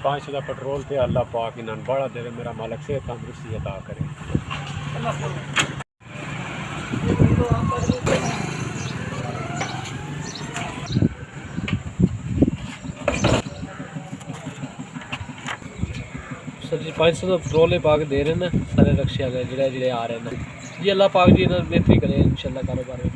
500 का पेट्रोल थे। अल्लाह पाक इन्हें बड़ा दे, मेरा मालिक सेहत तंदुरुस्ती अता करे। सर जी 500 का पेट्रोल पाक दे रहे हैं सारे रक्शे वाले जेड़े आ रहे हैं जी। अल्लाह पाक जी इन्हें बेहतरी करे इंशाल्लाह कारोबार में।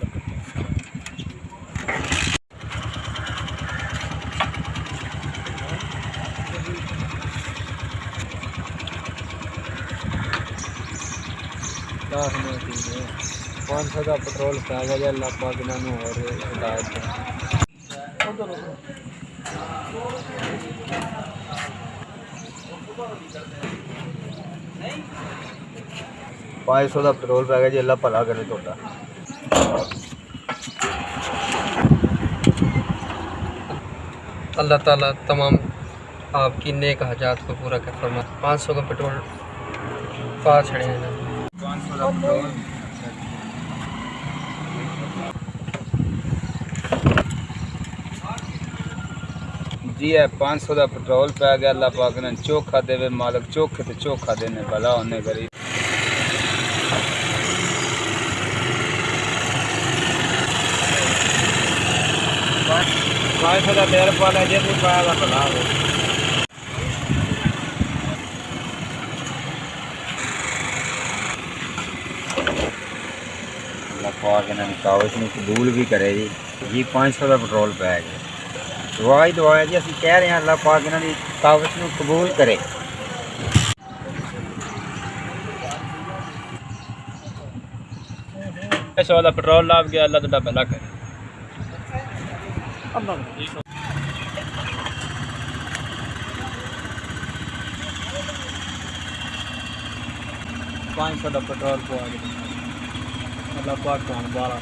क्या हमें 500 का पेट्रोल पै गया। अल्लाह पाक इन्होंने और हिदायत दे। 500 का पेट्रोल पै गया जी। अल्लाह भला करे तुहाडा। अल्लाह ताला तमाम आपकी नेक हाजात को पूरा कर फरमा। 500 का पेट्रोल पा छड़े हैं 500 का पेट्रोल जी है। 500 का पेट्रोल पै गया। अल्लाह पाक ने चोखा देवे मालिक, चोखे ते चोखा देने भला होने गरीब। पाँच सौ का तेल पाला जे भी पाया था भला हो। अल्लाह पाक इन्हें कावज में कबूल भी करे जी। जी 500 का पेट्रोल पै गया। दुआ ही दुआ है जी, असं कह रहे हैं अल्लाह पाक इन्होंने कावज में कबूल करे। 100 का पेट्रोल लाभ गया। अल्लाह तुहाडा भला करे। 500 का पेट्रोल पवा गया। अल्लाह पाक को बारा